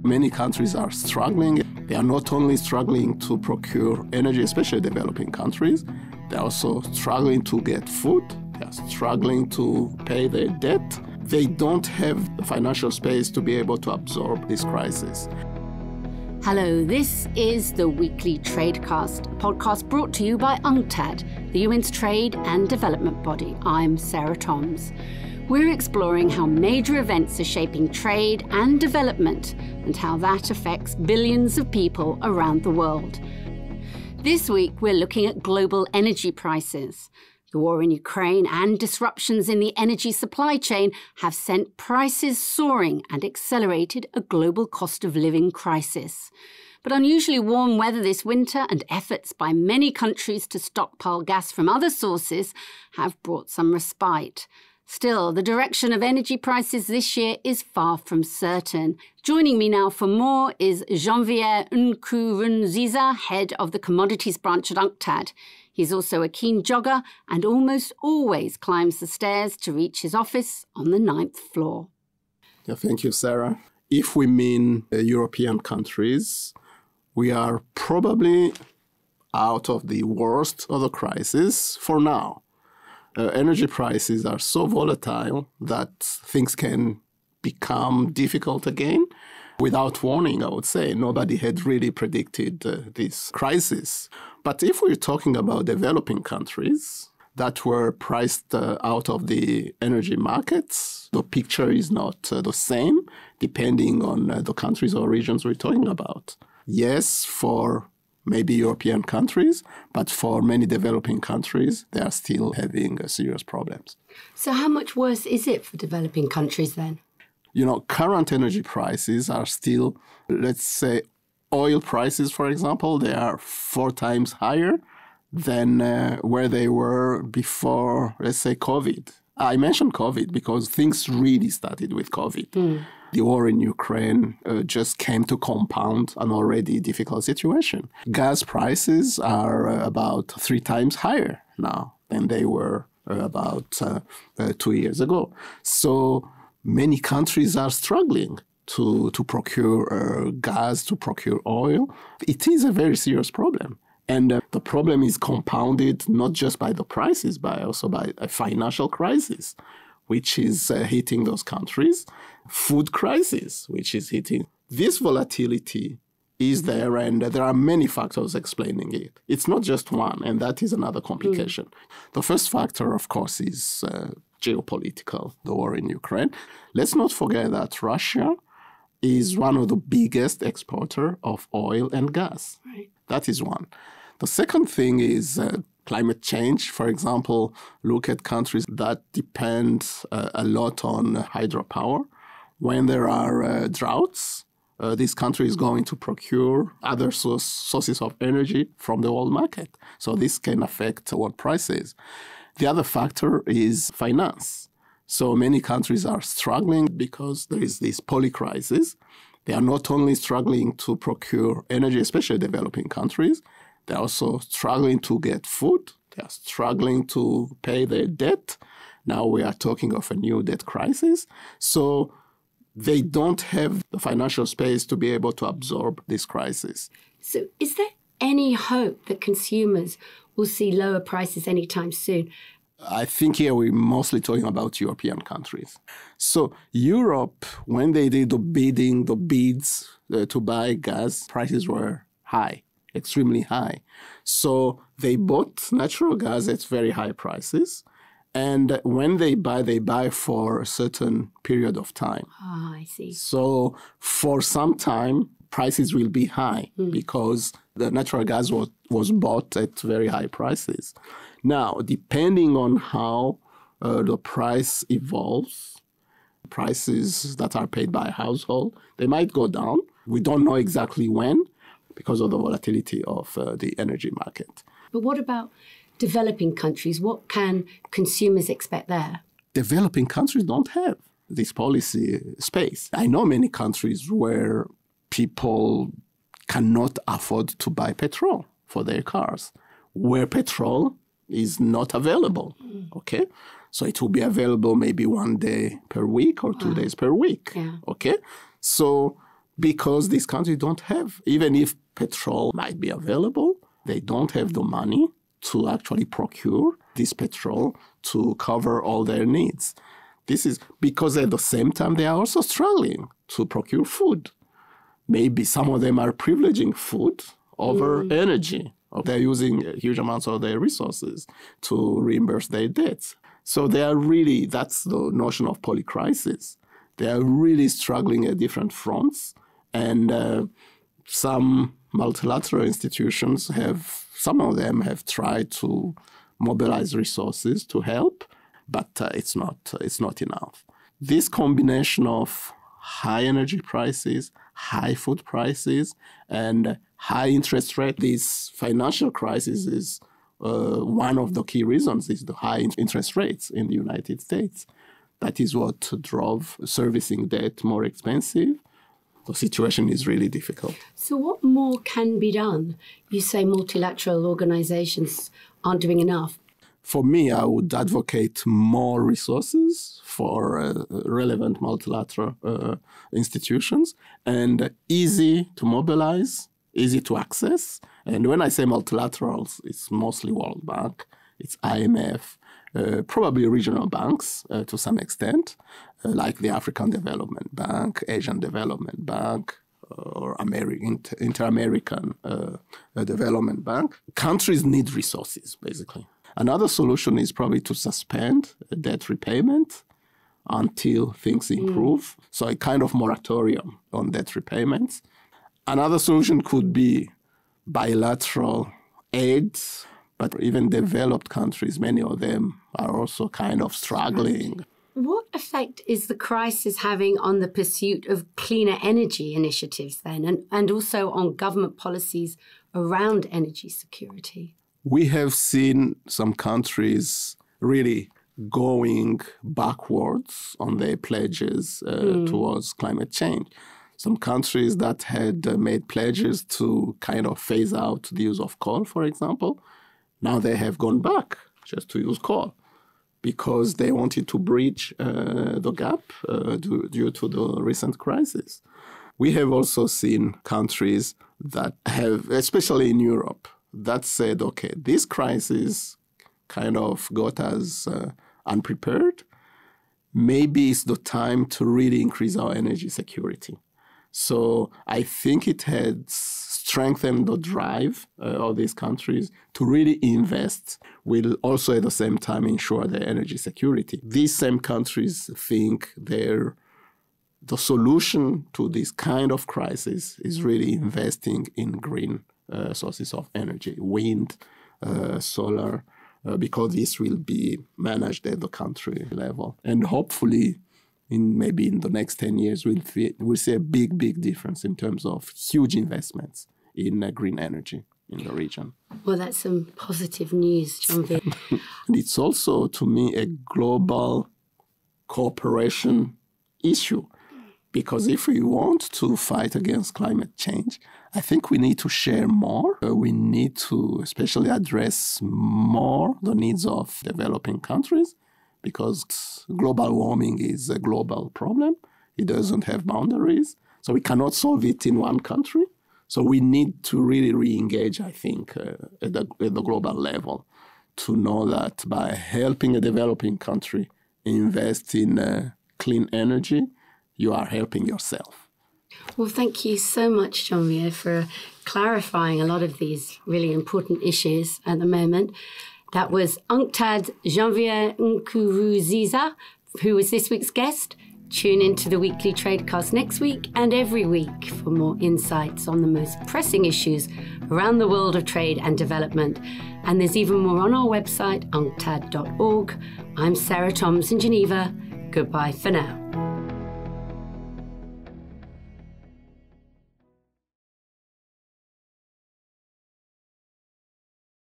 Many countries are struggling. They are not only struggling to procure energy, especially developing countries, they're also struggling to get food. They are struggling to pay their debt. They don't have the financial space to be able to absorb this crisis. Hello, this is the Weekly Tradecast, a podcast brought to you by UNCTAD, the UN's trade and development body. I'm Sarah Toms. We're exploring how major events are shaping trade and development and how that affects billions of people around the world. This week, we're looking at global energy prices. The war in Ukraine and disruptions in the energy supply chain have sent prices soaring and accelerated a global cost of living crisis. But unusually warm weather this winter and efforts by many countries to stockpile gas from other sources have brought some respite. Still, the direction of energy prices this year is far from certain. Joining me now for more is Janvier Nkurunziza, head of the commodities branch at UNCTAD. He's also a keen jogger and almost always climbs the stairs to reach his office on the 9th floor. Yeah, thank you, Sarah. If we mean European countries, we are probably out of the worst of the crisis for now. Energy prices are so volatile that things can become difficult again. Without warning, I would say. Nobody had really predicted this crisis. But if we're talking about developing countries that were priced out of the energy markets, the picture is not the same depending on the countries or regions we're talking about. Yes, for maybe European countries, but for many developing countries, they are still having serious problems. So how much worse is it for developing countries then? You know, current energy prices are still, let's say, oil prices, for example, they are 4 times higher than where they were before, let's say, COVID. I mentioned COVID because things really started with COVID. The war in Ukraine just came to compound an already difficult situation. Gas prices are about 3 times higher now than they were about 2 years ago. So many countries are struggling to procure gas, to procure oil. It is a very serious problem. And the problem is compounded not just by the prices, but also by a financial crisis, which is hitting those countries, food crisis, which is hitting. This volatility is there, and there are many factors explaining it. It's not just one, and that is another complication. The first factor, of course, is geopolitical, the war in Ukraine. Let's not forget that Russia is one of the biggest exporters of oil and gas. Right. That is one. The second thing is climate change. For example, look at countries that depend a lot on hydropower. When there are droughts, this country is going to procure other sources of energy from the world market. So this can affect what prices. The other factor is finance. So many countries are struggling because there is this polycrisis. They are not only struggling to procure energy, especially developing countries, they're also struggling to get food. They are struggling to pay their debt. Now we are talking of a new debt crisis. So they don't have the financial space to be able to absorb this crisis. So is there any hope that consumers will see lower prices anytime soon? I think here we're mostly talking about European countries. So Europe, when they did the bids to buy gas, prices were high, extremely high. So they bought natural gas at very high prices. And when they buy for a certain period of time. Ah, I see. So for some time, prices will be high because the natural gas was bought at very high prices. Now, depending on how the price evolves, prices that are paid by a household, they might go down. We don't know exactly when because of the volatility of the energy market. But what about developing countries? What can consumers expect there? Developing countries don't have this policy space. I know many countries where people cannot afford to buy petrol for their cars, where petrol is not available, okay? So it will be available maybe 1 day per week or 2 days per week, okay? So because these countries don't have, even if petrol might be available, they don't have the money to actually procure this petrol to cover all their needs. This is because at the same time, they are also struggling to procure food. Maybe some of them are privileging food over energy. They're using huge amounts of their resources to reimburse their debts. So they are really, that's the notion of polycrisis. They are really struggling at different fronts. And some multilateral institutions some of them have tried to mobilize resources to help, but it's not enough. This combination of high energy prices, high food prices, and high interest rate, this financial crisis is one of the key reasons is the high interest rates in the United States. That is what drove servicing debt more expensive. The situation is really difficult. So what more can be done? You say multilateral organizations aren't doing enough. For me, I would advocate more resources for relevant multilateral institutions and easy to mobilize, easy to access. And when I say multilaterals, it's mostly World Bank, it's IMF, probably regional banks to some extent, like the African Development Bank, Asian Development Bank, or Inter-American Development Bank. Countries need resources, basically. Another solution is probably to suspend debt repayment until things improve. So a kind of moratorium on debt repayments. Another solution could be bilateral aid, but even developed countries, many of them are also kind of struggling. What effect is the crisis having on the pursuit of cleaner energy initiatives then, and also on government policies around energy security? We have seen some countries really going backwards on their pledges towards climate change. Some countries that had made pledges to kind of phase out the use of coal, for example, now they have gone back just to use coal because they wanted to bridge the gap due to the recent crisis. We have also seen countries that have, especially in Europe, that said, okay, this crisis kind of got us unprepared. Maybe it's the time to really increase our energy security. So I think it had strengthened the drive of these countries to really invest, will also at the same time ensure their energy security. These same countries think the solution to this kind of crisis is really investing in green sources of energy, wind, solar, because this will be managed at the country level. And hopefully, maybe in the next 10 years, we'll see a big, big difference in terms of huge investments in green energy in the region. Well, that's some positive news, Janvier. And it's also, to me, a global cooperation issue. Because if we want to fight against climate change, I think we need to share more. We need to especially address more the needs of developing countries, because global warming is a global problem. It doesn't have boundaries. So we cannot solve it in one country. So we need to really re-engage, I think, at the global level to know that by helping a developing country invest in clean energy, you are helping yourself. Well, thank you so much, Janvier, for clarifying a lot of these really important issues at the moment. That was UNCTAD Janvier Nkurunziza, who was this week's guest. Tune into the Weekly Tradecast next week and every week for more insights on the most pressing issues around the world of trade and development. And there's even more on our website, unctad.org. I'm Sarah Toms in Geneva. Goodbye for now.